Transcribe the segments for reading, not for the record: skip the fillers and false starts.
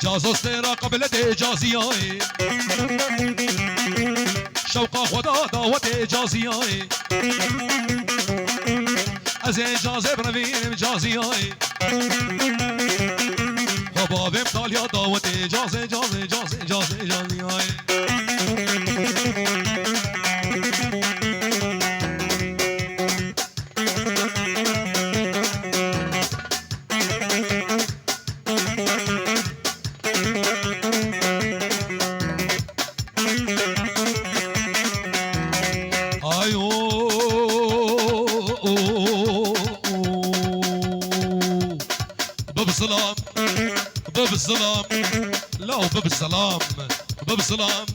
جازو استرا قبل اجازياي شوقا خدا دعوت اجازياي از اجازه برویم اجازیای خبابم تالیا دعوت اجازه اجازه اجازه اجازه اجازیای الظلام باب الظلام لا باب الظلام باب الظلام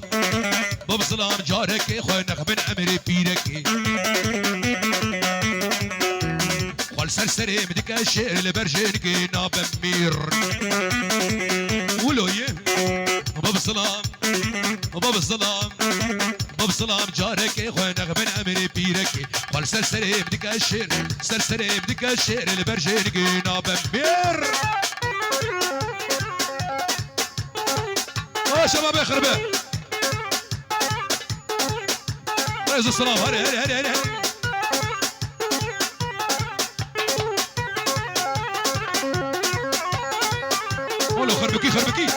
باب الظلام جارك خوينك من امري بيرك خال سرسري بدك الشعر لبرجنك ناب مير ولو يه باب الظلام باب الظلام باب الظلام جارك خوينك من امري بيرك خال سرسري بدك الشعر سرسري بدك الشعر لبرجنك ناب مير شباب يخربه رئيس السلام هري هري هري هري قولوا خربكي خربكي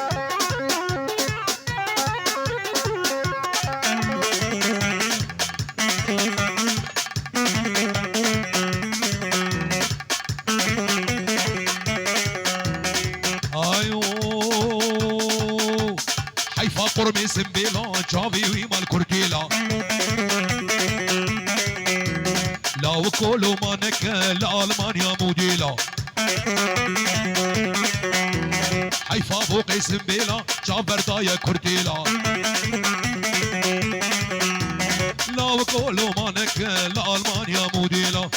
قرمي سنبيلا جافي ويما الكركيلا لا وكولو مانك لألمانيا موديلا حيفا فوقي سنبيلا جافر دايا كركيلا لا وكولو مانك لألمانيا موديلا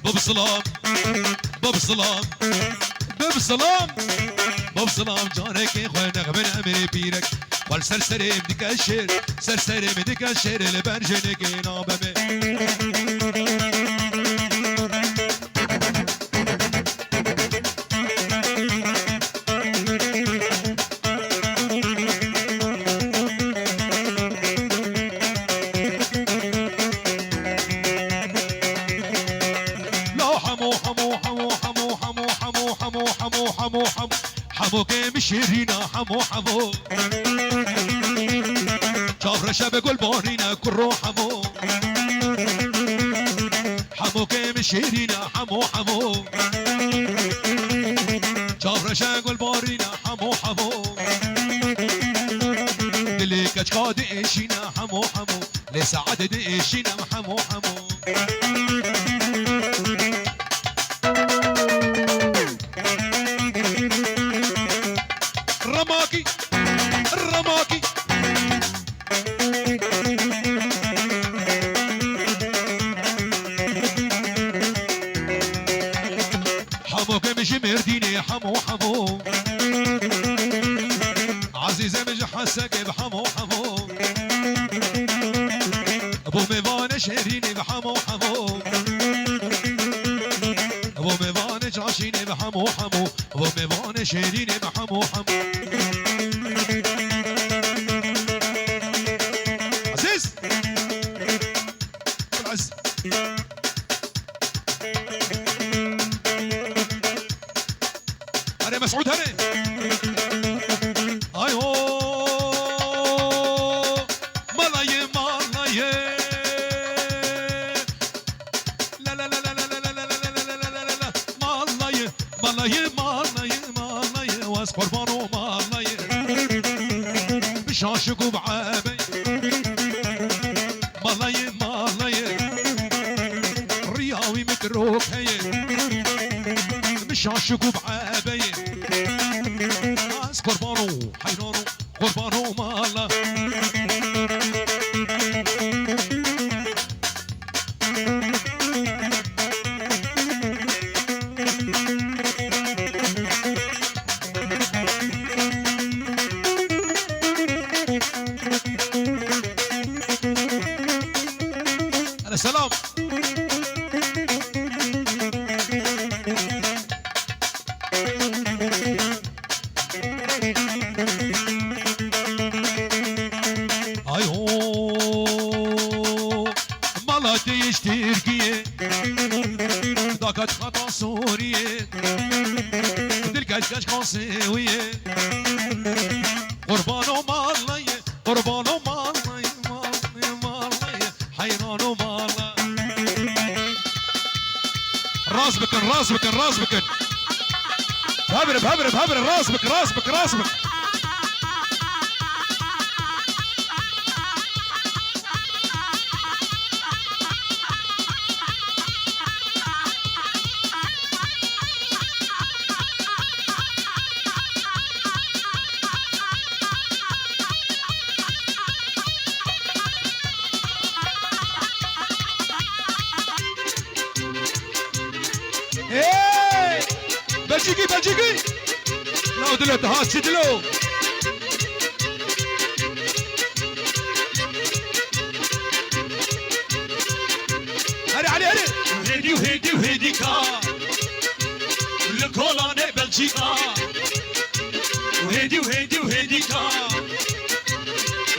باب السلام باب السلام باب السلام باب السلام جارك خوينك من امري بيرك والسرسري بدك الشير سرسري بدك الشير لبرجنك نابمي لا حمو حمو حمو حمو حمو حمو حمو حمو حمو حمو حمو كيم شيرينا حمو حمو شافر شب قلبانينا كرو حمو حمو كيم شيرينا حمو حمو شافر شب قلبانينا حمو حمو دلي كشكا ديشينا حمو حمو لسعد ديشينا حمو حمو الرماكي الرماكي حمو كمش مرديني حمو حمو عزيزة مش حسك بحمو حمو ابو ميفان شهريني بحمو حمو ابو ميفان جاشيني بحمو حمو ابو ميفان شهريني بحمو حمو عزيز العز هري مسعود هري ايوه ملاي ملاي لا لا لا لا لا لا لا لا لا لا ملاي ملاي ملاي ملاي واس قربانو ملاي مش عاشقوا بعابي ملاي ملاي رياوي متروك هي مش عاشقوا بعابي ناس قربانو حيرانو قربانو مالا سلام مالاتيش تركيا داكت خطا سوريا دلكت كاش قاسوية قربان ومالي قربان ومالي مالي حيران ومالي راس بكن راس بكن راس بكن بهبر بهبر بهبر راس بك راس بك راس بك بلجيكي بلجيكي لا دلوقتي هات شدلو هري علي هري وهيدي وهيدي وهيديكا لكولاني بلجيكا وهيدي وهيدي وهيديكا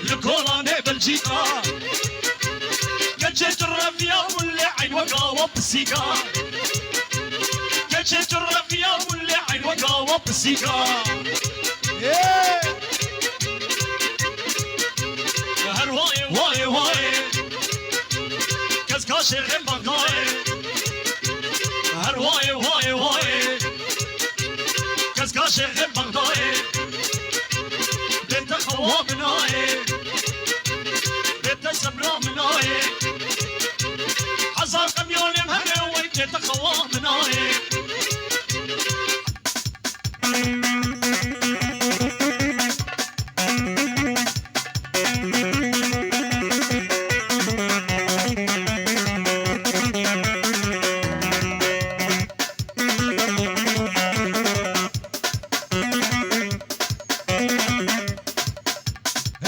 لكولاني بلجيكا كجيت الرفيا واللي عين وقاوة بالسيكا كجيت الرفيا واللي عين وقاوة بالسيكا هرواي واي واي كزكاشي غير بقاي هرواي واي واي كزكاشي غير بقاي بنت خواب مناي بنت سمرا مناي حزار قميون مهنوي بنت خواب مناي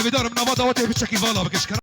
بدار من أبدا وتي بتشكي فالا بكش